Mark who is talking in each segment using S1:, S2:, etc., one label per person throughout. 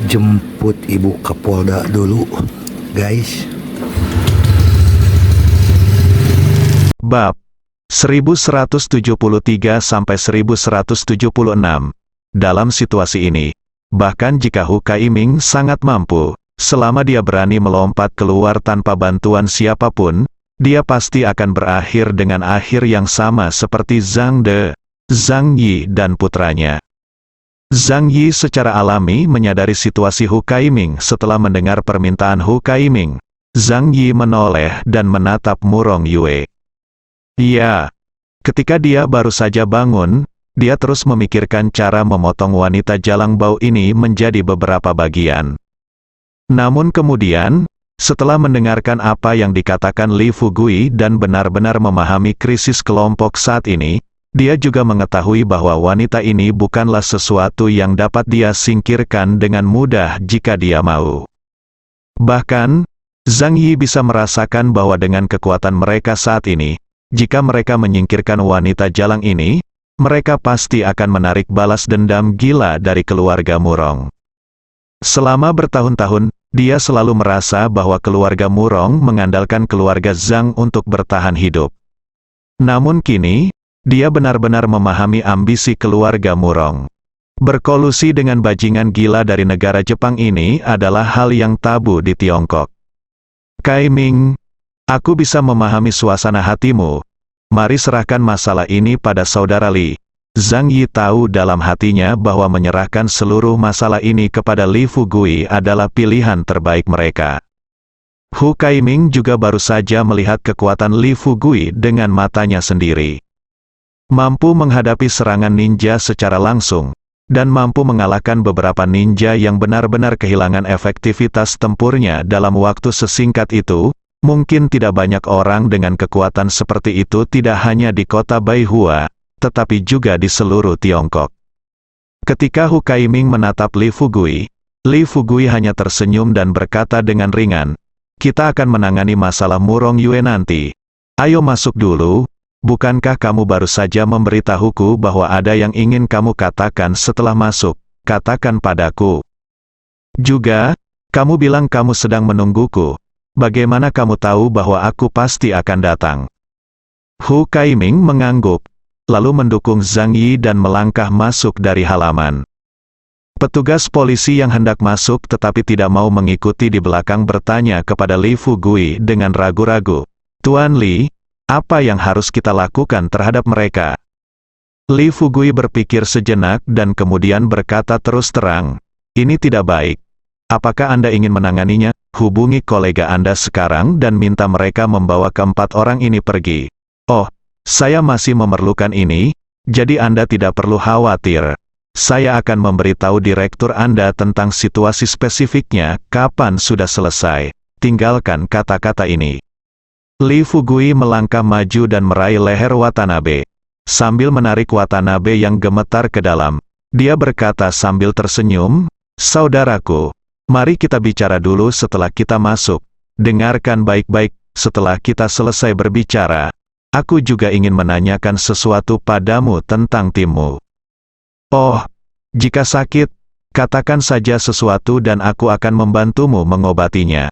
S1: jemput ibu ke Polda dulu, guys.
S2: Bab 1173 sampai 1176. Dalam situasi ini, bahkan jika Hu Kaiming sangat mampu, selama dia berani melompat keluar tanpa bantuan siapapun, dia pasti akan berakhir dengan akhir yang sama seperti Zhang De, Zhang Yi dan putranya. Zhang Yi secara alami menyadari situasi Hu Kaiming setelah mendengar permintaan Hu Kaiming. Zhang Yi menoleh dan menatap Murong Yue. Ya, ketika dia baru saja bangun, dia terus memikirkan cara memotong wanita jalang bau ini menjadi beberapa bagian. Namun kemudian, setelah mendengarkan apa yang dikatakan Li Fugui dan benar-benar memahami krisis kelompok saat ini, dia juga mengetahui bahwa wanita ini bukanlah sesuatu yang dapat dia singkirkan dengan mudah jika dia mau. Bahkan, Zhang Yi bisa merasakan bahwa dengan kekuatan mereka saat ini, jika mereka menyingkirkan wanita jalang ini, mereka pasti akan menarik balas dendam gila dari keluarga Murong. Selama bertahun-tahun, dia selalu merasa bahwa keluarga Murong mengandalkan keluarga Zhang untuk bertahan hidup. Namun kini, dia benar-benar memahami ambisi keluarga Murong. Berkolusi dengan bajingan gila dari negara Jepang ini adalah hal yang tabu di Tiongkok. Kaiming, aku bisa memahami suasana hatimu. Mari serahkan masalah ini pada saudara Li. Zhang Yi tahu dalam hatinya bahwa menyerahkan seluruh masalah ini kepada Li Fugui adalah pilihan terbaik mereka. Hu Kaiming juga baru saja melihat kekuatan Li Fugui dengan matanya sendiri. Mampu menghadapi serangan ninja secara langsung, dan mampu mengalahkan beberapa ninja yang benar-benar kehilangan efektivitas tempurnya dalam waktu sesingkat itu. Mungkin tidak banyak orang dengan kekuatan seperti itu tidak hanya di kota Baihua, tetapi juga di seluruh Tiongkok. Ketika Hu Kaiming menatap Li Fugui hanya tersenyum dan berkata dengan ringan, "Kita akan menangani masalah Murong Yue nanti. Ayo masuk dulu, bukankah kamu baru saja memberitahuku bahwa ada yang ingin kamu katakan setelah masuk, katakan padaku. Juga, kamu bilang kamu sedang menungguku. Bagaimana kamu tahu bahwa aku pasti akan datang?" Hu Kaiming mengangguk, lalu mendukung Zhang Yi dan melangkah masuk dari halaman. Petugas polisi yang hendak masuk tetapi tidak mau mengikuti di belakang bertanya kepada Li Fugui dengan ragu-ragu, "Tuan Li, apa yang harus kita lakukan terhadap mereka?" Li Fugui berpikir sejenak dan kemudian berkata terus terang, "Ini tidak baik. Apakah Anda ingin menanganinya? Hubungi kolega Anda sekarang dan minta mereka membawa keempat orang ini pergi. Oh, saya masih memerlukan ini, jadi Anda tidak perlu khawatir. Saya akan memberitahu direktur Anda tentang situasi spesifiknya kapan sudah selesai. Tinggalkan kata-kata ini." Li Fugui melangkah maju dan meraih leher Watanabe. Sambil menarik Watanabe yang gemetar ke dalam, dia berkata sambil tersenyum, "Saudaraku, mari kita bicara dulu setelah kita masuk. Dengarkan baik-baik, setelah kita selesai berbicara, aku juga ingin menanyakan sesuatu padamu tentang timmu." "Oh, jika sakit, katakan saja sesuatu dan aku akan membantumu mengobatinya.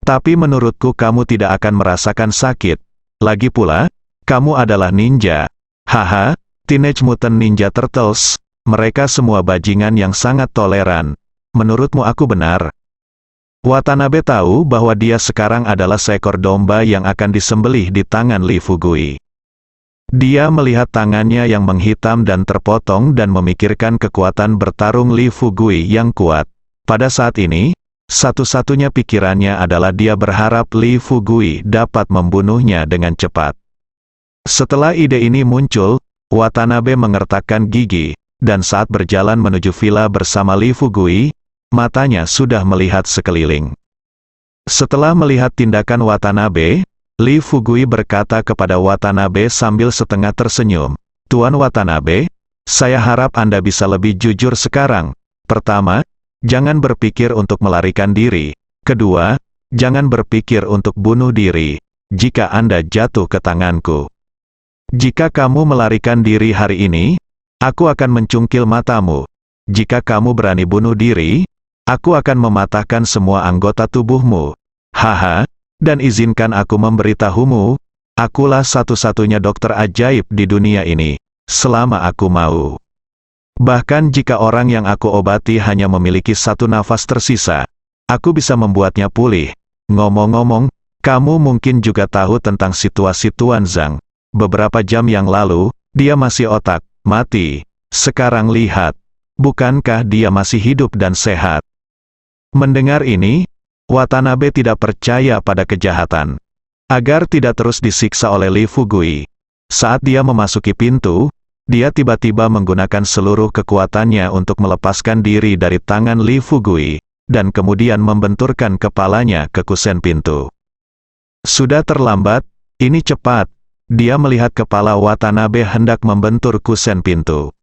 S2: Tapi menurutku kamu tidak akan merasakan sakit. Lagi pula, kamu adalah ninja. Haha, Teenage Mutant Ninja Turtles, mereka semua bajingan yang sangat toleran. Menurutmu aku benar?" Watanabe tahu bahwa dia sekarang adalah seekor domba yang akan disembelih di tangan Li Fugui. Dia melihat tangannya yang menghitam dan terpotong dan memikirkan kekuatan bertarung Li Fugui yang kuat. Pada saat ini, satu-satunya pikirannya adalah dia berharap Li Fugui dapat membunuhnya dengan cepat. Setelah ide ini muncul, Watanabe mengertakkan gigi, dan saat berjalan menuju villa bersama Li Fugui, matanya sudah melihat sekeliling. Setelah melihat tindakan Watanabe, Li Fugui berkata kepada Watanabe sambil setengah tersenyum, "Tuan Watanabe, saya harap Anda bisa lebih jujur sekarang. Pertama, jangan berpikir untuk melarikan diri. Kedua, jangan berpikir untuk bunuh diri, jika Anda jatuh ke tanganku. Jika kamu melarikan diri hari ini, aku akan mencungkil matamu. Jika kamu berani bunuh diri, Aku akan mematahkan semua anggota tubuhmu. Haha, dan izinkan aku memberitahumu, akulah satu-satunya dokter ajaib di dunia ini, selama aku mau. Bahkan jika orang yang aku obati hanya memiliki satu nafas tersisa, aku bisa membuatnya pulih. Ngomong-ngomong, kamu mungkin juga tahu tentang situasi Tuan Zhang. Beberapa jam yang lalu, dia masih mati. Sekarang lihat, bukankah dia masih hidup dan sehat? Mendengar ini, Watanabe tidak percaya pada kejahatan. Agar tidak terus disiksa oleh Li Fugui, saat dia memasuki pintu, dia tiba-tiba menggunakan seluruh kekuatannya untuk melepaskan diri dari tangan Li Fugui, dan kemudian membenturkan kepalanya ke kusen pintu. Sudah terlambat, ini cepat. Dia melihat kepala Watanabe hendak membentur kusen pintu.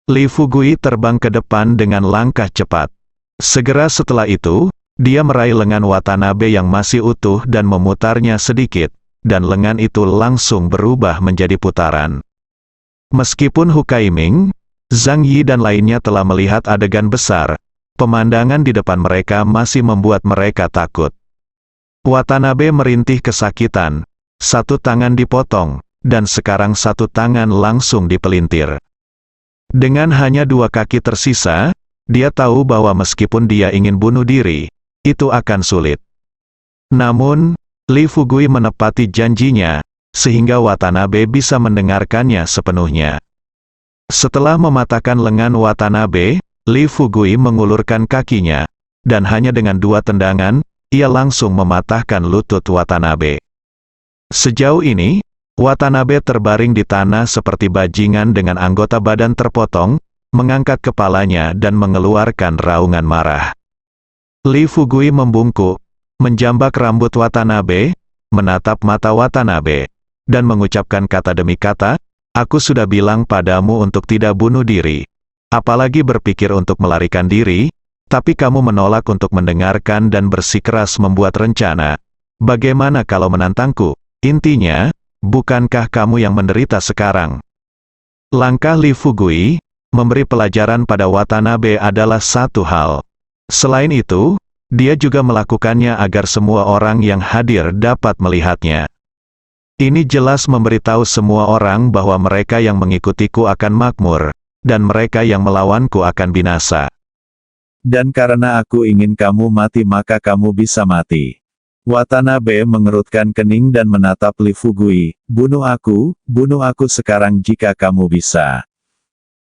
S2: Li Fugui terbang ke depan dengan langkah cepat. Segera setelah itu, dia meraih lengan Watanabe yang masih utuh dan memutarnya sedikit, dan lengan itu langsung berubah menjadi putaran. Meskipun Hu Kaiming, Zhang Yi dan lainnya telah melihat adegan besar, pemandangan di depan mereka masih membuat mereka takut. Watanabe merintih kesakitan, satu tangan dipotong, dan sekarang satu tangan langsung dipelintir. Dengan hanya dua kaki tersisa, dia tahu bahwa meskipun dia ingin bunuh diri, itu akan sulit. Namun, Li Fugui menepati janjinya, sehingga Watanabe bisa mendengarkannya sepenuhnya. Setelah mematahkan lengan Watanabe, Li Fugui mengulurkan kakinya, dan hanya dengan dua tendangan, ia langsung mematahkan lutut Watanabe. Sejauh ini, Watanabe terbaring di tanah seperti bajingan dengan anggota badan terpotong, mengangkat kepalanya dan mengeluarkan raungan marah. Li Fugui membungkuk, menjambak rambut Watanabe, menatap mata Watanabe, dan mengucapkan kata demi kata, "Aku sudah bilang padamu untuk tidak bunuh diri, apalagi berpikir untuk melarikan diri, tapi kamu menolak untuk mendengarkan dan bersikeras membuat rencana. Bagaimana kalau menantangku? Intinya, bukankah kamu yang menderita sekarang?" Langkah Li Fugui, memberi pelajaran pada Watanabe adalah satu hal. Selain itu, dia juga melakukannya agar semua orang yang hadir dapat melihatnya. Ini jelas memberitahu semua orang bahwa mereka yang mengikutiku akan makmur, dan mereka yang melawanku akan binasa.
S3: Dan karena aku ingin kamu mati maka kamu bisa mati. Watanabe mengerutkan kening dan menatap Li Fugui, bunuh aku sekarang jika kamu bisa.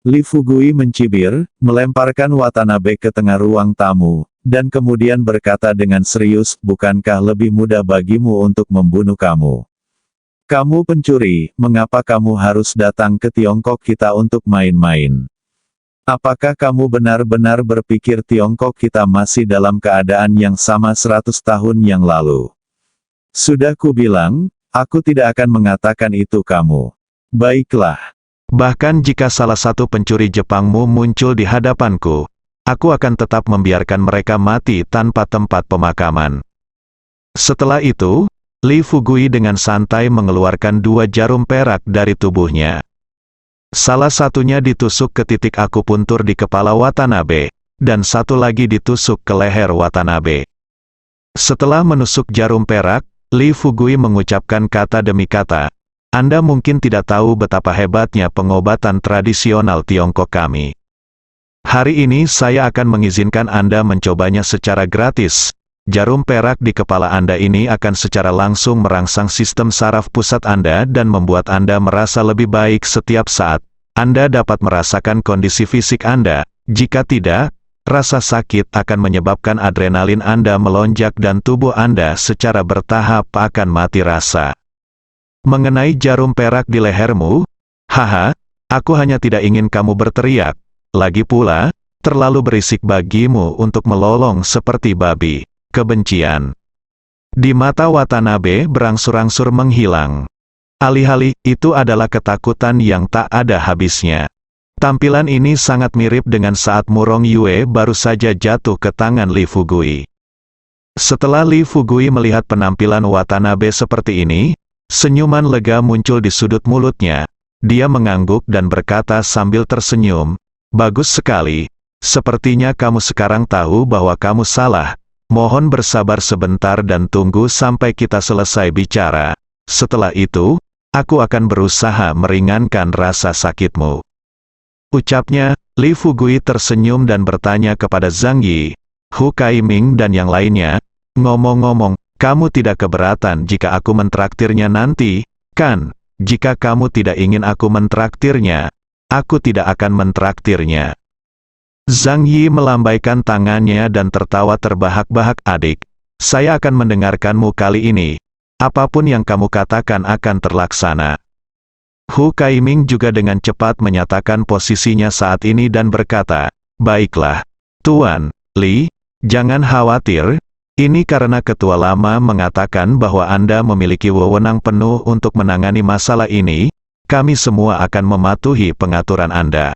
S3: Li Fugui mencibir, melemparkan Watanabe ke tengah ruang tamu, dan kemudian berkata dengan serius, bukankah lebih mudah bagimu untuk membunuh kamu? Kamu pencuri, mengapa kamu harus datang ke Tiongkok kita untuk main-main? Apakah kamu benar-benar berpikir Tiongkok kita masih dalam keadaan yang sama 100 tahun yang lalu? Sudah kubilang, aku tidak akan mengatakan itu kamu. Baiklah.
S2: Bahkan jika salah satu pencuri Jepangmu muncul di hadapanku, aku akan tetap membiarkan mereka mati tanpa tempat pemakaman. Setelah itu, Li Fugui dengan santai mengeluarkan dua jarum perak dari tubuhnya. Salah satunya ditusuk ke titik akupuntur di kepala Watanabe, dan satu lagi ditusuk ke leher Watanabe. Setelah menusuk jarum perak, Li Fugui mengucapkan kata demi kata, "Anda mungkin tidak tahu betapa hebatnya pengobatan tradisional Tiongkok kami. Hari ini saya akan mengizinkan Anda mencobanya secara gratis. Jarum perak di kepala Anda ini akan secara langsung merangsang sistem saraf pusat Anda dan membuat Anda merasa lebih baik setiap saat. Anda dapat merasakan kondisi fisik Anda. Jika tidak, rasa sakit akan menyebabkan adrenalin Anda melonjak dan tubuh Anda secara bertahap akan mati rasa. Mengenai jarum perak di lehermu, haha, aku hanya tidak ingin kamu berteriak. Lagi pula, terlalu berisik bagimu untuk melolong seperti babi." Kebencian di mata Watanabe berangsur-angsur menghilang. Alih-alih, itu adalah ketakutan yang tak ada habisnya. Tampilan ini sangat mirip dengan saat Murong Yue baru saja jatuh ke tangan Li Fugui. Setelah Li Fugui melihat penampilan Watanabe seperti ini, senyuman lega muncul di sudut mulutnya. Dia mengangguk dan berkata sambil tersenyum, "Bagus sekali, sepertinya kamu sekarang tahu bahwa kamu salah. Mohon bersabar sebentar dan tunggu sampai kita selesai bicara. Setelah itu, aku akan berusaha meringankan rasa sakitmu. Ucapnya, Li Fugui tersenyum dan bertanya kepada Zhang Yi, Hu Kaiming dan yang lainnya, ngomong-ngomong, kamu tidak keberatan jika aku mentraktirnya nanti, kan? Jika kamu tidak ingin aku mentraktirnya, aku tidak akan mentraktirnya. Zhang Yi melambaikan tangannya dan tertawa terbahak-bahak. Adik, saya akan mendengarkanmu kali ini. Apapun yang kamu katakan akan terlaksana. Hu Kaiming juga dengan cepat menyatakan posisinya saat ini dan berkata, baiklah, Tuan Li, jangan khawatir, ini karena ketua lama mengatakan bahwa Anda memiliki wewenang penuh untuk menangani masalah ini, kami semua akan mematuhi pengaturan Anda.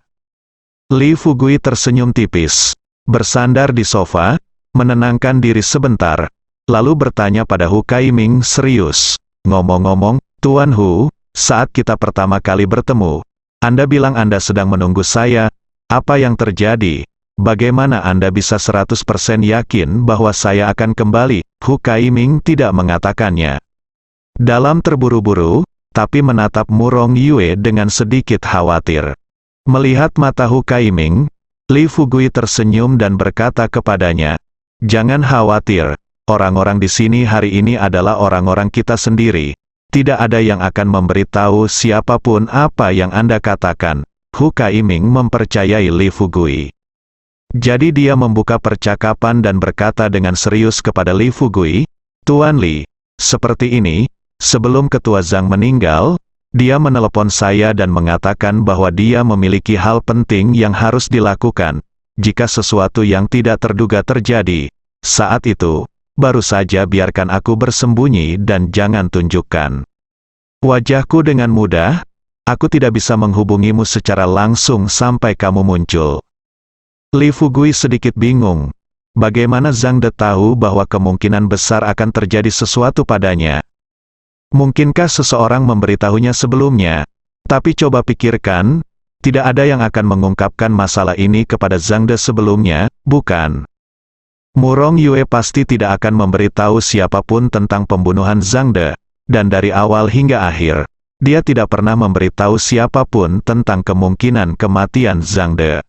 S2: Li Fugui tersenyum tipis, bersandar di sofa, menenangkan diri sebentar, lalu bertanya pada Hu Kaiming serius, ngomong-ngomong, Tuan Hu, saat kita pertama kali bertemu, Anda bilang Anda sedang menunggu saya, apa yang terjadi? Bagaimana Anda bisa 100% yakin bahwa saya akan kembali? Hu Kaiming tidak mengatakannya. Dalam terburu-buru, tapi menatap Murong Yue dengan sedikit khawatir. Melihat mata Hu Kaiming, Li Fugui tersenyum dan berkata kepadanya, jangan khawatir, orang-orang di sini hari ini adalah orang-orang kita sendiri. Tidak ada yang akan memberitahu siapapun apa yang Anda katakan. Hu Kaiming mempercayai Li Fugui. Jadi dia membuka percakapan dan berkata dengan serius kepada Li Fugui, Tuan Li, seperti ini, sebelum Ketua Zhang meninggal, dia menelepon saya dan mengatakan bahwa dia memiliki hal penting yang harus dilakukan. Jika sesuatu yang tidak terduga terjadi, saat itu, baru saja biarkan aku bersembunyi dan jangan tunjukkan wajahku dengan mudah, aku tidak bisa menghubungimu secara langsung sampai kamu muncul. Li Fugui sedikit bingung. Bagaimana Zhang De tahu bahwa kemungkinan besar akan terjadi sesuatu padanya? Mungkinkah seseorang memberitahunya sebelumnya? Tapi coba pikirkan, tidak ada yang akan mengungkapkan masalah ini kepada Zhang De sebelumnya, bukan? Murong Yue pasti tidak akan memberitahu siapapun tentang pembunuhan Zhang De, dan dari awal hingga akhir, dia tidak pernah memberitahu siapapun tentang kemungkinan kematian Zhang De.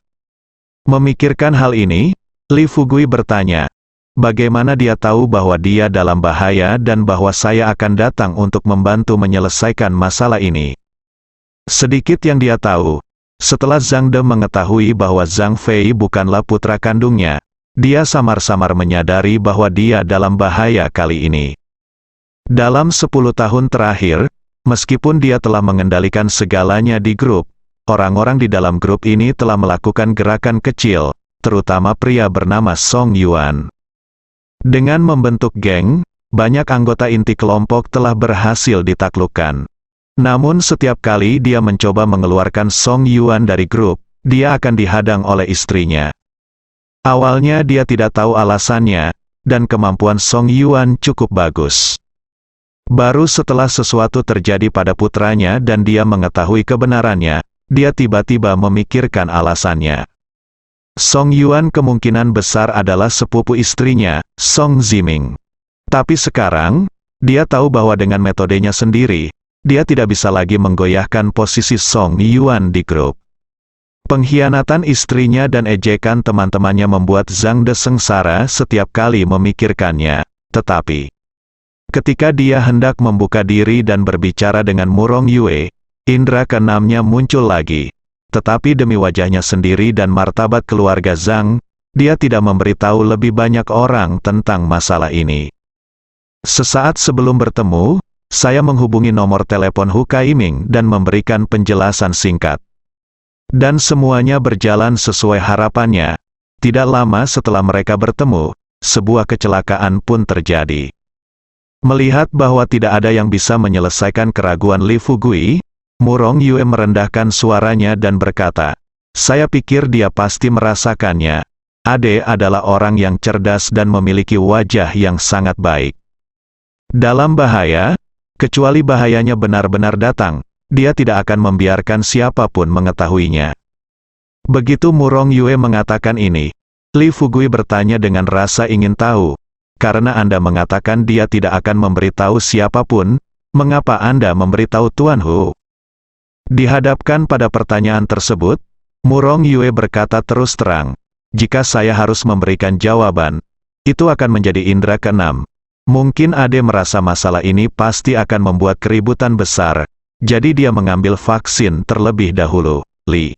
S2: Memikirkan hal ini, Li Fugui bertanya, bagaimana dia tahu bahwa dia dalam bahaya dan bahwa saya akan datang untuk membantu menyelesaikan masalah ini? Sedikit yang dia tahu, setelah Zhang De mengetahui bahwa Zhang Fei bukanlah putra kandungnya, dia samar-samar menyadari bahwa dia dalam bahaya kali ini. Dalam 10 tahun terakhir, meskipun dia telah mengendalikan segalanya di grup, orang-orang di dalam grup ini telah melakukan gerakan kecil, terutama pria bernama Song Yuan. Dengan membentuk geng, banyak anggota inti kelompok telah berhasil ditaklukkan. Namun setiap kali dia mencoba mengeluarkan Song Yuan dari grup, dia akan dihadang oleh istrinya. Awalnya dia tidak tahu alasannya, dan kemampuan Song Yuan cukup bagus. Baru setelah sesuatu terjadi pada putranya dan dia mengetahui kebenarannya, dia tiba-tiba memikirkan alasannya. Song Yuan kemungkinan besar adalah sepupu istrinya, Song Ziming. Tapi sekarang, dia tahu bahwa dengan metodenya sendiri, dia tidak bisa lagi menggoyahkan posisi Song Yuan di grup. Pengkhianatan istrinya dan ejekan teman-temannya membuat Zhang De sengsara setiap kali memikirkannya, tetapi ketika dia hendak membuka diri dan berbicara dengan Murong Yue, indera keenamnya muncul lagi. Tetapi demi wajahnya sendiri dan martabat keluarga Zhang, dia tidak memberitahu lebih banyak orang tentang masalah ini. Sesaat sebelum bertemu, saya menghubungi nomor telepon Hu Kaiming dan memberikan penjelasan singkat. Dan semuanya berjalan sesuai harapannya. Tidak lama setelah mereka bertemu, sebuah kecelakaan pun terjadi. Melihat bahwa tidak ada yang bisa menyelesaikan keraguan Li Fugui, Murong Yue merendahkan suaranya dan berkata, saya pikir dia pasti merasakannya. Ade adalah orang yang cerdas dan memiliki wajah yang sangat baik. Dalam bahaya, kecuali bahayanya benar-benar datang, dia tidak akan membiarkan siapapun mengetahuinya. Begitu Murong Yue mengatakan ini, Li Fugui bertanya dengan rasa ingin tahu, karena Anda mengatakan dia tidak akan memberitahu siapapun, mengapa Anda memberitahu Tuan Hu? Dihadapkan pada pertanyaan tersebut, Murong Yue berkata terus terang, jika saya harus memberikan jawaban, itu akan menjadi indera keenam. Mungkin Ade merasa masalah ini pasti akan membuat keributan besar, jadi dia mengambil vaksin terlebih dahulu. Li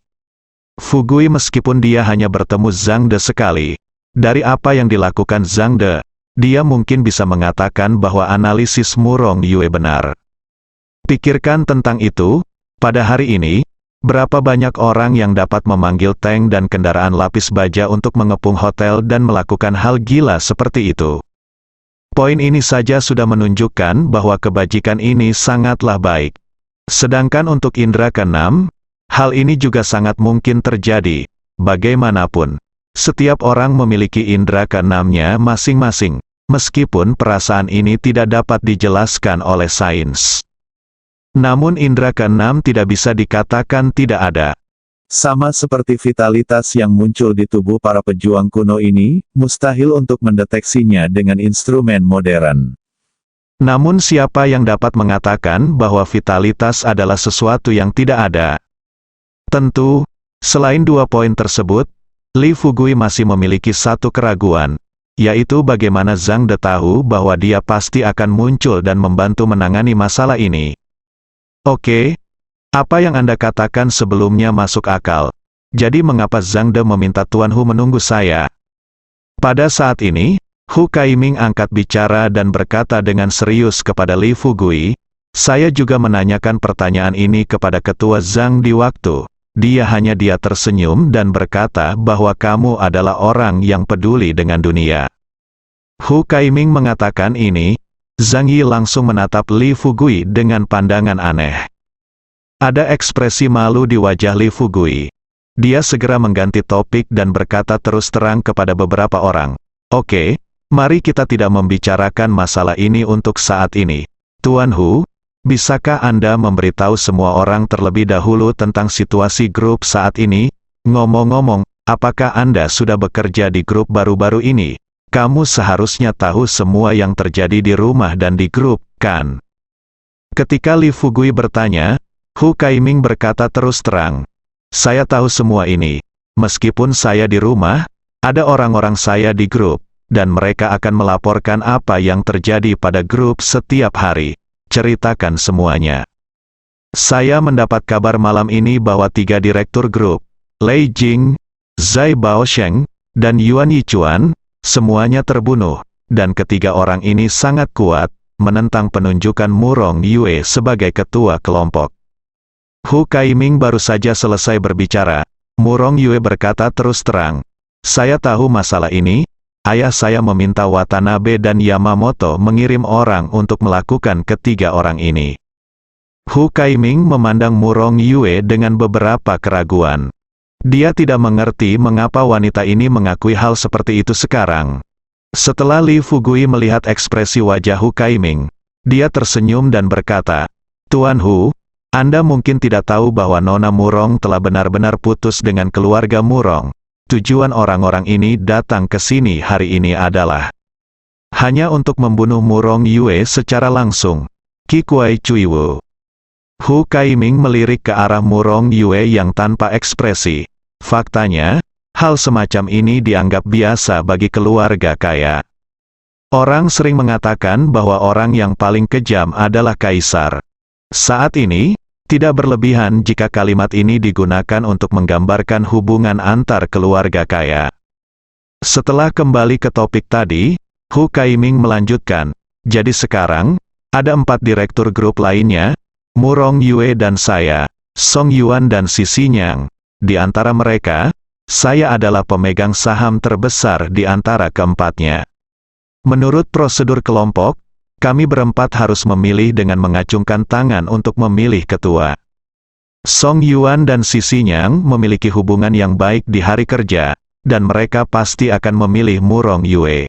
S2: Fugui meskipun dia hanya bertemu Zhang De sekali, dari apa yang dilakukan Zhang De, dia mungkin bisa mengatakan bahwa analisis Murong Yue benar. Pikirkan tentang itu, pada hari ini, berapa banyak orang yang dapat memanggil tank dan kendaraan lapis baja untuk mengepung hotel dan melakukan hal gila seperti itu? Poin ini saja sudah menunjukkan bahwa kebajikan ini sangatlah baik. Sedangkan untuk indera keenam, hal ini juga sangat mungkin terjadi. Bagaimanapun, setiap orang memiliki indera keenamnya masing-masing, meskipun perasaan ini tidak dapat dijelaskan oleh sains. Namun indera keenam tidak bisa dikatakan tidak ada.
S3: Sama seperti vitalitas yang muncul di tubuh para pejuang kuno ini, mustahil untuk mendeteksinya dengan instrumen modern.
S2: Namun siapa yang dapat mengatakan bahwa vitalitas adalah sesuatu yang tidak ada? Tentu, selain dua poin tersebut, Li Fugui masih memiliki satu keraguan, yaitu bagaimana Zhang De tahu bahwa dia pasti akan muncul dan membantu menangani masalah ini. Oke. Apa yang Anda katakan sebelumnya masuk akal. Jadi mengapa Zhang De meminta Tuan Hu menunggu saya? Pada saat ini, Hu Kaiming angkat bicara dan berkata dengan serius kepada Li Fugui, saya juga menanyakan pertanyaan ini kepada Ketua Zhang di waktu. Dia tersenyum dan berkata bahwa kamu adalah orang yang peduli dengan dunia. Hu Kaiming mengatakan ini, Zhang Yi langsung menatap Li Fugui dengan pandangan aneh. Ada ekspresi malu di wajah Li Fugui. Dia segera mengganti topik dan berkata terus terang kepada beberapa orang. Oke, mari kita tidak membicarakan masalah ini untuk saat ini. Tuan Hu, bisakah Anda memberitahu semua orang terlebih dahulu tentang situasi grup saat ini? Ngomong-ngomong, apakah Anda sudah bekerja di grup baru-baru ini? Kamu seharusnya tahu semua yang terjadi di rumah dan di grup, kan? Ketika Li Fugui bertanya, Hu Kaiming berkata terus terang, saya tahu semua ini. Meskipun saya di rumah, ada orang-orang saya di grup, dan mereka akan melaporkan apa yang terjadi pada grup setiap hari. Ceritakan semuanya. Saya mendapat kabar malam ini bahwa 3 direktur grup, Lei Jing, Zai Baosheng, dan Yuan Yichuan, semuanya terbunuh, dan ketiga orang ini sangat kuat, menentang penunjukan Murong Yue sebagai ketua kelompok. Hu Kaiming baru saja selesai berbicara, Murong Yue berkata terus terang, saya tahu masalah ini, ayah saya meminta Watanabe dan Yamamoto mengirim orang untuk melakukan ketiga orang ini. Hu Kaiming memandang Murong Yue dengan beberapa keraguan. Dia tidak mengerti mengapa wanita ini mengakui hal seperti itu sekarang. Setelah Li Fugui melihat ekspresi wajah Hu Kaiming, dia tersenyum dan berkata, Tuan Hu, Anda mungkin tidak tahu bahwa Nona Murong telah benar-benar putus dengan keluarga Murong. Tujuan orang-orang ini datang ke sini hari ini adalah hanya untuk membunuh Murong Yue secara langsung. Qi Kuai Cui Wu. Hu Kaiming melirik ke arah Murong Yue yang tanpa ekspresi. Faktanya, hal semacam ini dianggap biasa bagi keluarga kaya. Orang sering mengatakan bahwa orang yang paling kejam adalah kaisar. Saat ini, tidak berlebihan jika kalimat ini digunakan untuk menggambarkan hubungan antar keluarga kaya. Setelah kembali ke topik tadi, Hu Kaiming melanjutkan, jadi sekarang, ada 4 direktur grup lainnya, Murong Yue dan saya, Song Yuan dan Sisi Nyang. Di antara mereka, saya adalah pemegang saham terbesar di antara keempatnya. Menurut prosedur kelompok, kami berempat harus memilih dengan mengacungkan tangan untuk memilih ketua. Song Yuan dan Sisi Nyang memiliki hubungan yang baik di hari kerja, dan mereka pasti akan memilih Murong Yue.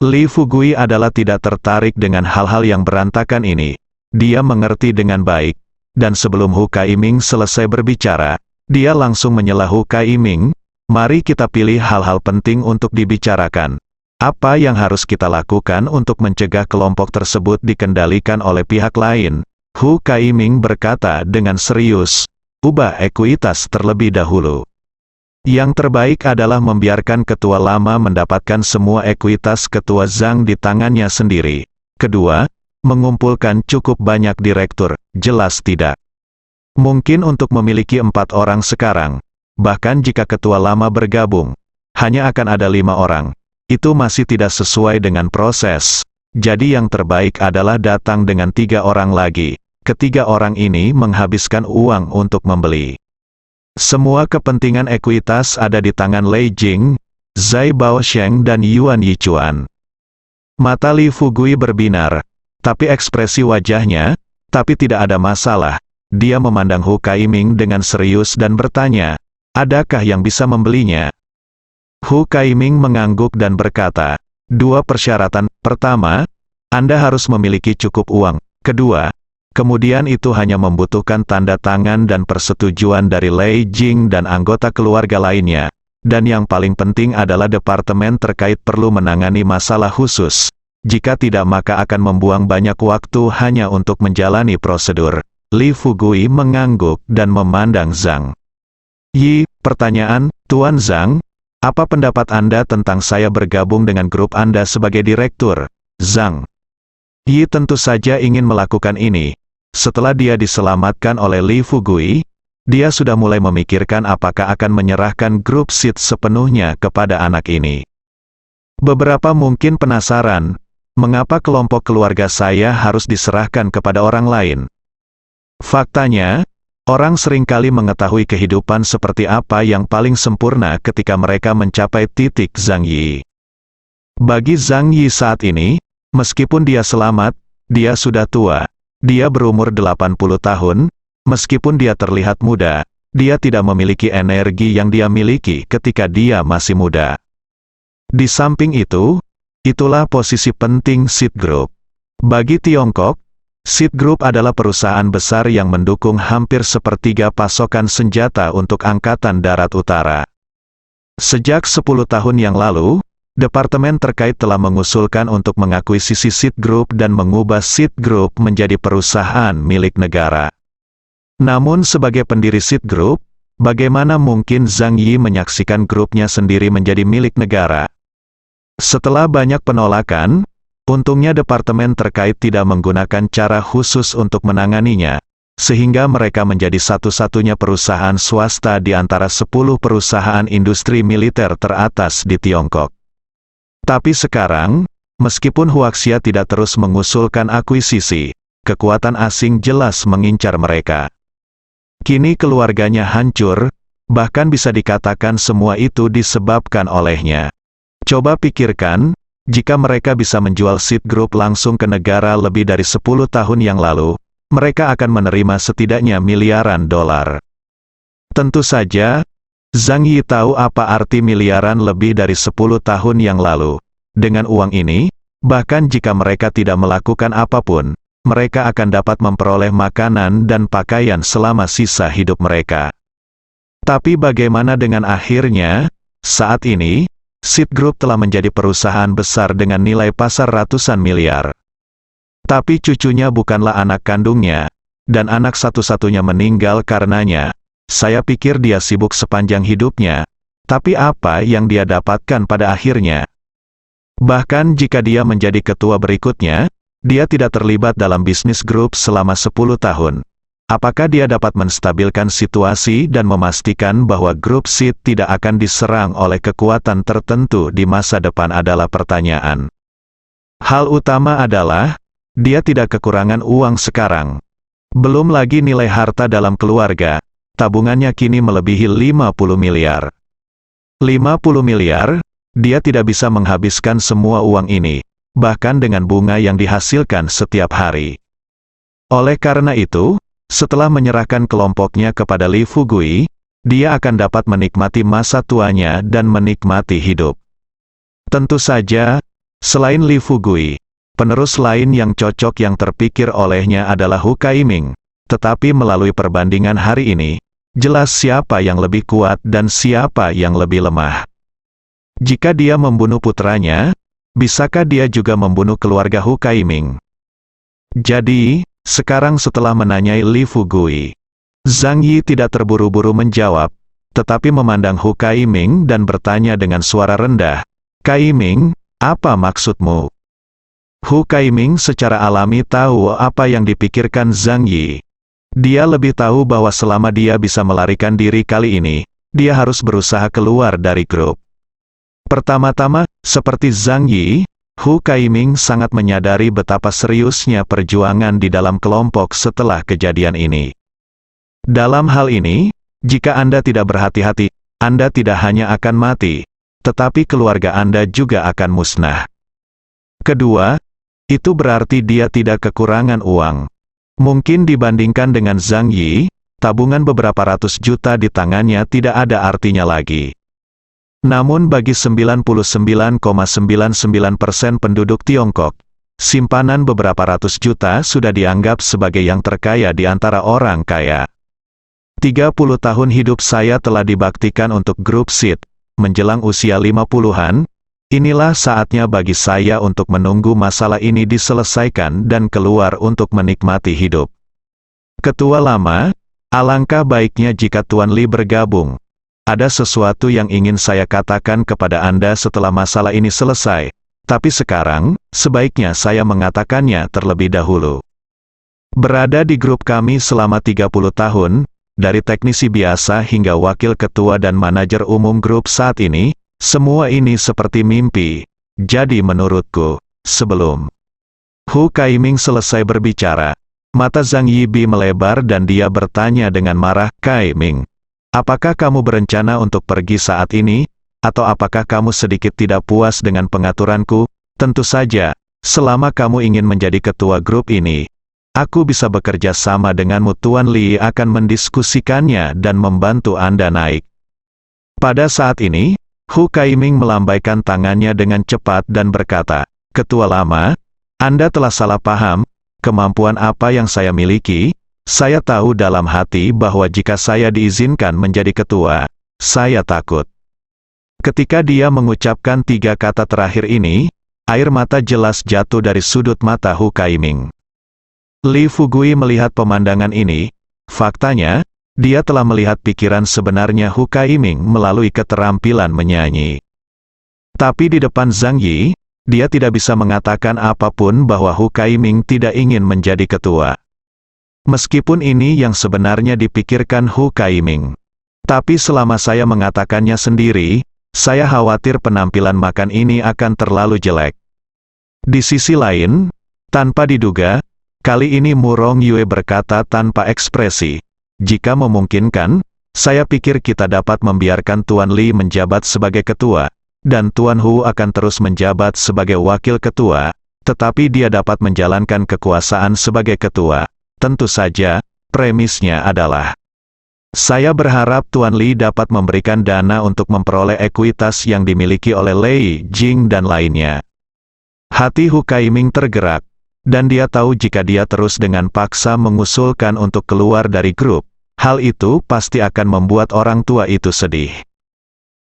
S2: Li Fugui adalah tidak tertarik dengan hal-hal yang berantakan ini. Dia mengerti dengan baik, dan sebelum Hu Kaiming selesai berbicara, Dia langsung menyela Hu Kaiming, "Mari kita pilih hal-hal penting untuk dibicarakan. Apa yang harus kita lakukan untuk mencegah kelompok tersebut dikendalikan oleh pihak lain?" Hu Kaiming berkata dengan serius, "Ubah ekuitas terlebih dahulu. Yang terbaik adalah membiarkan ketua lama mendapatkan semua ekuitas ketua Zhang di tangannya sendiri. Kedua, mengumpulkan cukup banyak direktur, jelas tidak. Mungkin untuk memiliki 4 orang sekarang, bahkan jika ketua lama bergabung, hanya akan ada 5 orang. Itu masih tidak sesuai dengan proses. Jadi yang terbaik adalah datang dengan 3 orang lagi. Ketiga orang ini menghabiskan uang untuk membeli. Semua kepentingan ekuitas ada di tangan Lei Jing, Zhai Baosheng dan Yuan Yichuan." Mata Li Fugui berbinar, tapi ekspresi wajahnya, tapi tidak ada masalah. Dia memandang Hu Kaiming dengan serius dan bertanya, "Adakah yang bisa membelinya?" Hu Kaiming mengangguk dan berkata, "2 persyaratan. Pertama, Anda harus memiliki cukup uang. Kedua, kemudian itu hanya membutuhkan tanda tangan dan persetujuan dari Lei Jing dan anggota keluarga lainnya. Dan yang paling penting adalah departemen terkait perlu menangani masalah khusus. Jika tidak maka akan membuang banyak waktu hanya untuk menjalani prosedur." Li Fugui mengangguk dan memandang Zhang Yi. "Pertanyaan, Tuan Zhang, apa pendapat Anda tentang saya bergabung dengan grup Anda sebagai direktur?" Zhang Yi tentu saja ingin melakukan ini. Setelah dia diselamatkan oleh Li Fugui, dia sudah mulai memikirkan apakah akan menyerahkan grup SID sepenuhnya kepada anak ini. Beberapa mungkin penasaran, mengapa kelompok keluarga saya harus diserahkan kepada orang lain? Faktanya, orang seringkali mengetahui kehidupan seperti apa yang paling sempurna ketika mereka mencapai titik Zhang Yi. Bagi Zhang Yi saat ini, meskipun dia selamat, dia sudah tua. Dia berumur 80 tahun, meskipun dia terlihat muda, dia tidak memiliki energi yang dia miliki ketika dia masih muda. Di samping itu, itulah posisi penting SID Group. Bagi Tiongkok, SID Group adalah perusahaan besar yang mendukung hampir sepertiga pasokan senjata untuk Angkatan Darat Utara. Sejak 10 tahun yang lalu, departemen terkait telah mengusulkan untuk mengakuisisi SID Group dan mengubah SID Group menjadi perusahaan milik negara. Namun sebagai pendiri SID Group, bagaimana mungkin Zhang Yi menyaksikan grupnya sendiri menjadi milik negara? Setelah banyak penolakan, untungnya departemen terkait tidak menggunakan cara khusus untuk menanganinya, sehingga mereka menjadi satu-satunya perusahaan swasta di antara 10 perusahaan industri militer teratas di Tiongkok. Tapi sekarang, meskipun Huaxia tidak terus mengusulkan akuisisi, kekuatan asing jelas mengincar mereka. Kini keluarganya hancur, bahkan bisa dikatakan semua itu disebabkan olehnya. Coba pikirkan, jika mereka bisa menjual SID Group langsung ke negara lebih dari 10 tahun yang lalu, mereka akan menerima setidaknya miliaran dolar. Tentu saja, Zhang Yi tahu apa arti miliaran lebih dari 10 tahun yang lalu. Dengan uang ini, bahkan jika mereka tidak melakukan apapun, mereka akan dapat memperoleh makanan dan pakaian selama sisa hidup mereka. Tapi bagaimana dengan akhirnya? Saat ini, SID Group telah menjadi perusahaan besar dengan nilai pasar ratusan miliar. Tapi cucunya bukanlah anak kandungnya, dan anak satu-satunya meninggal karenanya. Saya pikir dia sibuk sepanjang hidupnya, tapi apa yang dia dapatkan pada akhirnya? Bahkan jika dia menjadi ketua berikutnya, dia tidak terlibat dalam bisnis grup selama 10 tahun. Apakah dia dapat menstabilkan situasi dan memastikan bahwa grup SID tidak akan diserang oleh kekuatan tertentu di masa depan adalah pertanyaan. Hal utama adalah, dia tidak kekurangan uang sekarang. Belum lagi nilai harta dalam keluarga. Tabungannya kini melebihi 50 miliar. 50 miliar, dia tidak bisa menghabiskan semua uang ini, bahkan dengan bunga yang dihasilkan setiap hari. Oleh karena itu, setelah menyerahkan kelompoknya kepada Li Fugui, dia akan dapat menikmati masa tuanya dan menikmati hidup. Tentu saja, selain Li Fugui, penerus lain yang cocok yang terpikir olehnya adalah Hu Kaiming, tetapi melalui perbandingan hari ini, Jelas siapa yang lebih kuat dan siapa yang lebih lemah. Jika dia membunuh putranya, bisakah dia juga membunuh keluarga Hu Kaiming? Jadi, sekarang setelah menanyai Li Fugui, Zhang Yi tidak terburu-buru menjawab, tetapi memandang Hu Kaiming dan bertanya dengan suara rendah, "Kaiming, apa maksudmu?" Hu Kaiming secara alami tahu apa yang dipikirkan Zhang Yi. Dia lebih tahu bahwa selama dia bisa melarikan diri kali ini, dia harus berusaha keluar dari grup. Pertama-tama, seperti Zhang Yi, Hu Kaiming sangat menyadari betapa seriusnya perjuangan di dalam kelompok setelah kejadian ini. Dalam hal ini, jika Anda tidak berhati-hati, Anda tidak hanya akan mati, tetapi keluarga Anda juga akan musnah. Kedua, itu berarti dia tidak kekurangan uang. Mungkin dibandingkan dengan Zhang Yi, tabungan beberapa ratus juta di tangannya tidak ada artinya lagi. Namun bagi 99,99% penduduk Tiongkok, simpanan beberapa ratus juta sudah dianggap sebagai yang terkaya di antara orang kaya. 30 tahun hidup saya telah dibaktikan untuk grup SID, menjelang usia 50-an, inilah saatnya bagi saya untuk menunggu masalah ini diselesaikan dan keluar untuk menikmati hidup. Ketua lama, alangkah baiknya jika Tuan Li bergabung. Ada sesuatu yang ingin saya katakan kepada Anda setelah masalah ini selesai, tapi sekarang, sebaiknya saya mengatakannya terlebih dahulu. Berada di grup kami selama 30 tahun, dari teknisi biasa hingga wakil ketua dan manajer umum grup saat ini, semua ini seperti mimpi. Jadi menurutku, sebelum Hu Kaiming selesai berbicara, mata Zhang Yibi melebar dan dia bertanya dengan marah, "Kaiming, apakah kamu berencana untuk pergi saat ini? Atau apakah kamu sedikit tidak puas dengan pengaturanku? Tentu saja, selama kamu ingin menjadi ketua grup ini, aku bisa bekerja sama denganmu." Tuan Li akan mendiskusikannya dan membantu Anda naik. Pada saat ini, Hu Kaiming melambaikan tangannya dengan cepat dan berkata, "Ketua lama, Anda telah salah paham, kemampuan apa yang saya miliki, saya tahu dalam hati bahwa jika saya diizinkan menjadi ketua, saya takut." Ketika dia mengucapkan 3 kata terakhir ini, air mata jelas jatuh dari sudut mata Hu Kaiming. Li Fugui melihat pemandangan ini, faktanya, dia telah melihat pikiran sebenarnya Hu Kaiming melalui keterampilan menyanyi. Tapi di depan Zhang Yi, dia tidak bisa mengatakan apapun bahwa Hu Kaiming tidak ingin menjadi ketua. Meskipun ini yang sebenarnya dipikirkan Hu Kaiming. Tapi selama saya mengatakannya sendiri, saya khawatir penampilan makan ini akan terlalu jelek. Di sisi lain, tanpa diduga, kali ini Murong Yue berkata tanpa ekspresi, "Jika memungkinkan, saya pikir kita dapat membiarkan Tuan Li menjabat sebagai ketua, dan Tuan Hu akan terus menjabat sebagai wakil ketua, tetapi dia dapat menjalankan kekuasaan sebagai ketua. Tentu saja, premisnya adalah, saya berharap Tuan Li dapat memberikan dana untuk memperoleh ekuitas yang dimiliki oleh Lei Jing dan lainnya." Hati Hu Kaiming tergerak, dan dia tahu jika dia terus dengan paksa mengusulkan untuk keluar dari grup, hal itu pasti akan membuat orang tua itu sedih.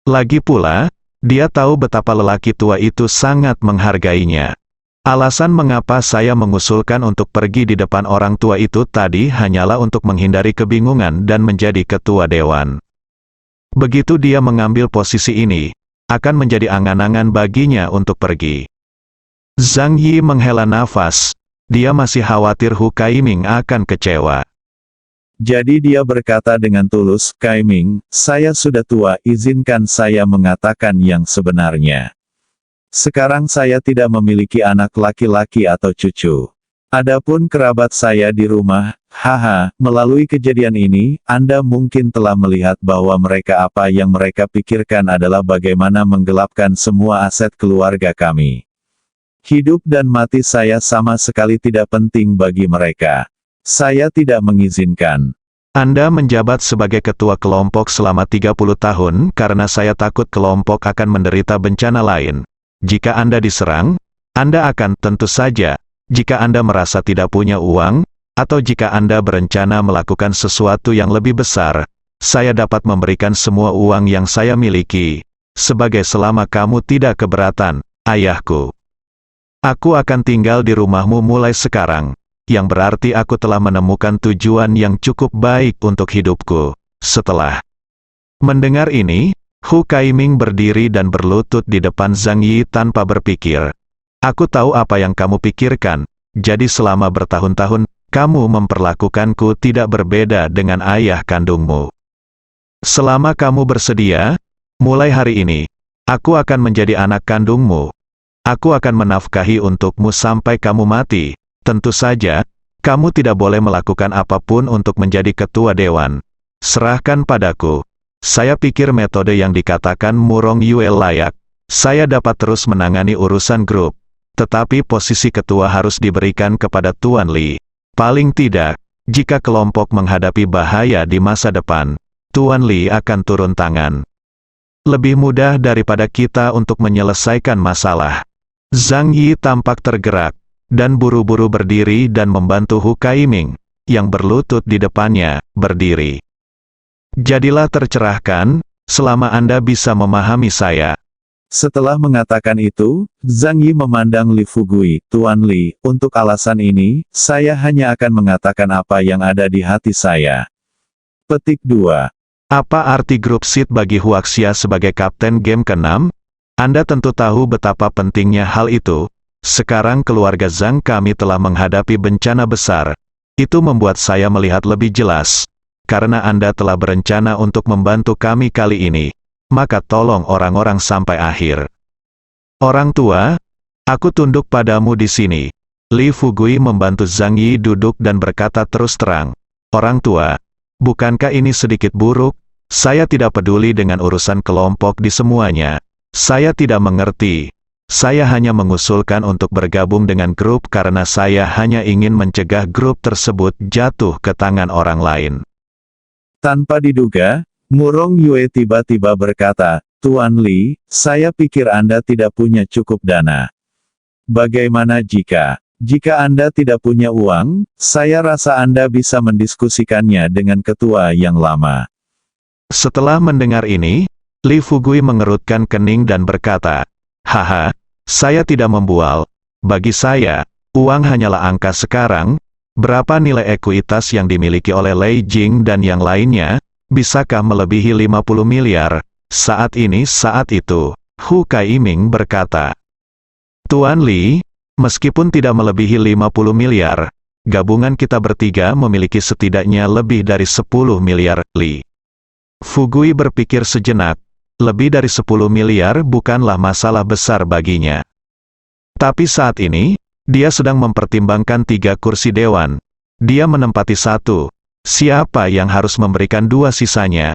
S2: Lagi pula, dia tahu betapa lelaki tua itu sangat menghargainya. Alasan mengapa saya mengusulkan untuk pergi di depan orang tua itu tadi hanyalah untuk menghindari kebingungan dan menjadi ketua dewan. Begitu dia mengambil posisi ini, akan menjadi angan-angan baginya untuk pergi. Zhang Yi menghela nafas, dia masih khawatir Hu Kaiming akan kecewa.
S3: Jadi dia berkata dengan tulus, "Kaiming, saya sudah tua, izinkan saya mengatakan yang sebenarnya. Sekarang saya tidak memiliki anak laki-laki atau cucu. Adapun kerabat saya di rumah, melalui kejadian ini, Anda mungkin telah melihat bahwa mereka apa yang mereka pikirkan adalah bagaimana menggelapkan semua aset keluarga kami. Hidup dan mati saya sama sekali tidak penting bagi mereka. Saya tidak mengizinkan."
S2: Anda menjabat sebagai ketua kelompok selama 30 tahun karena saya takut kelompok akan menderita bencana lain. Jika Anda diserang, Anda akan, tentu saja, jika Anda merasa tidak punya uang, atau jika Anda berencana melakukan sesuatu yang lebih besar, saya dapat memberikan semua uang yang saya miliki, sebagai selama kamu tidak keberatan, ayahku. Aku akan tinggal di rumahmu mulai sekarang, yang berarti aku telah menemukan tujuan yang cukup baik untuk hidupku. Setelah mendengar ini, Hu Kaiming berdiri dan berlutut di depan Zhang Yi tanpa berpikir. Aku tahu apa yang kamu pikirkan, jadi selama bertahun-tahun, kamu memperlakukanku tidak berbeda dengan ayah kandungmu. Selama kamu bersedia, mulai hari ini, aku akan menjadi anak kandungmu. Aku akan menafkahi untukmu sampai kamu mati. Tentu saja, kamu tidak boleh melakukan apapun untuk menjadi ketua dewan. Serahkan padaku. Saya pikir metode yang dikatakan Murong Yue layak. Saya dapat terus menangani urusan grup. Tetapi posisi ketua harus diberikan kepada Tuan Li. Paling tidak, jika kelompok menghadapi bahaya di masa depan, Tuan Li akan turun tangan. Lebih mudah daripada kita untuk menyelesaikan masalah. Zhang Yi tampak tergerak, dan buru-buru berdiri dan membantu Hu Kaiming, yang berlutut di depannya, berdiri. Jadilah tercerahkan, selama Anda bisa memahami saya.
S3: Setelah mengatakan itu, Zhang Yi memandang Li Fugui, Tuan Li, untuk alasan ini, saya hanya akan mengatakan apa yang ada di hati saya. Petik 2.
S2: Apa arti grup seed bagi Huaxia sebagai kapten game ke-6? Anda tentu tahu betapa pentingnya hal itu. Sekarang keluarga Zhang kami telah menghadapi bencana besar. Itu membuat saya melihat lebih jelas. Karena Anda telah berencana untuk membantu kami kali ini, maka tolong orang-orang sampai akhir. Orang tua, aku tunduk padamu di sini. Li Fugui membantu Zhang Yi duduk dan berkata terus terang. Orang tua, bukankah ini sedikit buruk? Saya tidak peduli dengan urusan kelompok di semuanya. Saya tidak mengerti. Saya hanya mengusulkan untuk bergabung dengan grup karena saya hanya ingin mencegah grup tersebut jatuh ke tangan orang lain.
S3: Tanpa diduga, Murong Yue tiba-tiba berkata, Tuan Li, saya pikir Anda tidak punya cukup dana. Bagaimana jika Anda tidak punya uang, saya rasa Anda bisa mendiskusikannya dengan ketua yang lama.
S2: Setelah mendengar ini, Li Fugui mengerutkan kening dan berkata, haha, saya tidak membual. Bagi saya, uang hanyalah angka sekarang. Berapa nilai ekuitas yang dimiliki oleh Lei Jing dan yang lainnya? Bisakah melebihi 50 miliar? Saat ini saat itu, Hu Kaiming berkata. Tuan Li, meskipun tidak melebihi 50 miliar, gabungan kita bertiga memiliki setidaknya lebih dari 10 miliar, Li. Fugui berpikir sejenak. Lebih dari 10 miliar bukanlah masalah besar baginya. Tapi saat ini, dia sedang mempertimbangkan 3 kursi dewan. Dia menempati 1. Siapa yang harus memberikan 2 sisanya?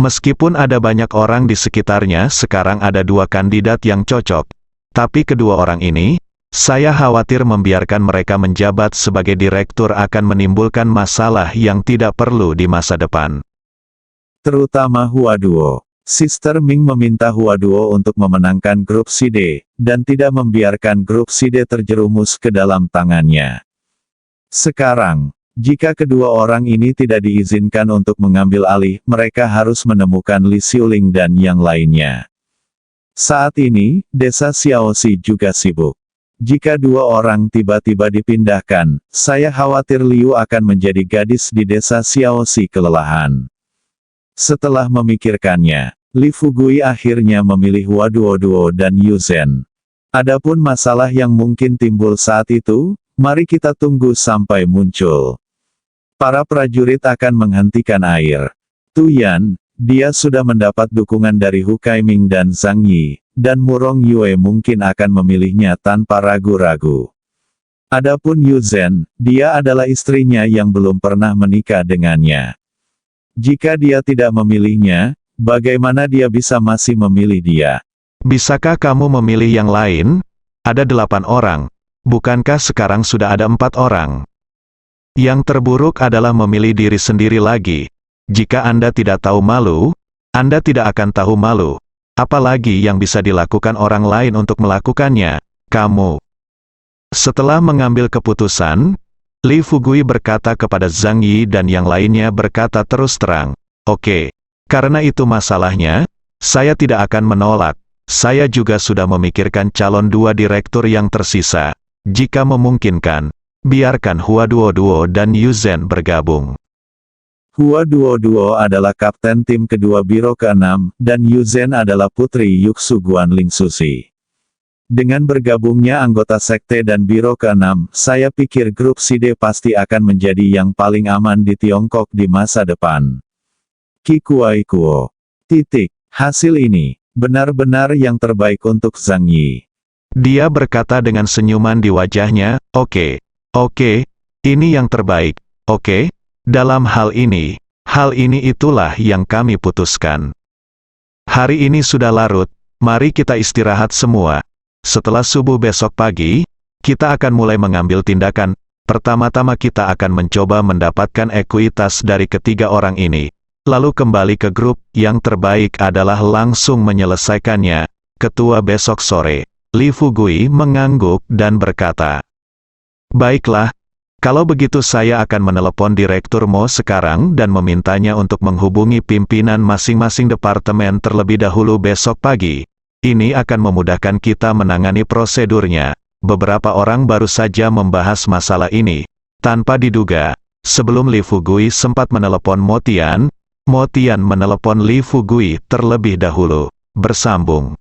S2: Meskipun ada banyak orang di sekitarnya, sekarang ada 2 kandidat yang cocok. Tapi kedua orang ini, saya khawatir membiarkan mereka menjabat sebagai direktur akan menimbulkan masalah yang tidak perlu di masa depan.
S3: Terutama Hua Duo. Sister Ming meminta Hua Duo untuk memenangkan grup Side, dan tidak membiarkan grup Side terjerumus ke dalam tangannya. Sekarang, jika kedua orang ini tidak diizinkan untuk mengambil alih, mereka harus menemukan Li Xiuling dan yang lainnya. Saat ini, desa Xiaoxi juga sibuk. Jika 2 orang tiba-tiba dipindahkan, saya khawatir Liu akan menjadi gadis di desa Xiaoxi kelelahan. Setelah memikirkannya, Li Fugui akhirnya memilih Hua Duo dan Yu Zhen. Adapun masalah yang mungkin timbul saat itu, mari kita tunggu sampai muncul. Para prajurit akan menghentikan air. Tu Yan, dia sudah mendapat dukungan dari Hu Kaiming dan Zhang Yi, dan Murong Yue mungkin akan memilihnya tanpa ragu-ragu. Adapun Yu Zhen, dia adalah istrinya yang belum pernah menikah dengannya. Jika dia tidak memilihnya, bagaimana dia bisa masih memilih dia?
S2: Bisakah kamu memilih yang lain? Ada 8 orang. Bukankah sekarang sudah ada 4 orang? Yang terburuk adalah memilih diri sendiri lagi. Jika Anda tidak tahu malu, Anda tidak akan tahu malu. Apalagi yang bisa dilakukan orang lain untuk melakukannya, kamu. Setelah mengambil keputusan, Li Fugui berkata kepada Zhang Yi dan yang lainnya berkata terus terang, Oke. Karena itu masalahnya, saya tidak akan menolak. Saya juga sudah memikirkan calon 2 direktur yang tersisa. Jika memungkinkan, biarkan Hua Duo dan Yu Zhen bergabung.
S3: Hua Duo adalah kapten tim kedua Biro ke-6, dan Yu Zhen adalah putri Yuksu Guanling Sushi. Dengan bergabungnya anggota sekte dan Biro ke-6, saya pikir grup Side pasti akan menjadi yang paling aman di Tiongkok di masa depan. Kikuai Kuo. Hasil ini, benar-benar yang terbaik untuk Zhang Yi.
S2: Dia berkata dengan senyuman di wajahnya, oke, ini yang terbaik, oke. Dalam hal ini itulah yang kami putuskan. Hari ini sudah larut, mari kita istirahat semua. Setelah subuh besok pagi, kita akan mulai mengambil tindakan. Pertama-tama kita akan mencoba mendapatkan ekuitas dari ketiga orang ini. Lalu kembali ke grup, yang terbaik adalah langsung menyelesaikannya. Ketua besok sore, Li Fugui mengangguk dan berkata, baiklah. Kalau begitu saya akan menelepon Direktur Mo sekarang dan memintanya untuk menghubungi pimpinan masing-masing departemen terlebih dahulu besok pagi. Ini akan memudahkan kita menangani prosedurnya. Beberapa orang baru saja membahas masalah ini. Tanpa diduga, sebelum Li Fugui sempat menelepon Mo Tian menelepon Li Fugui terlebih dahulu. Bersambung.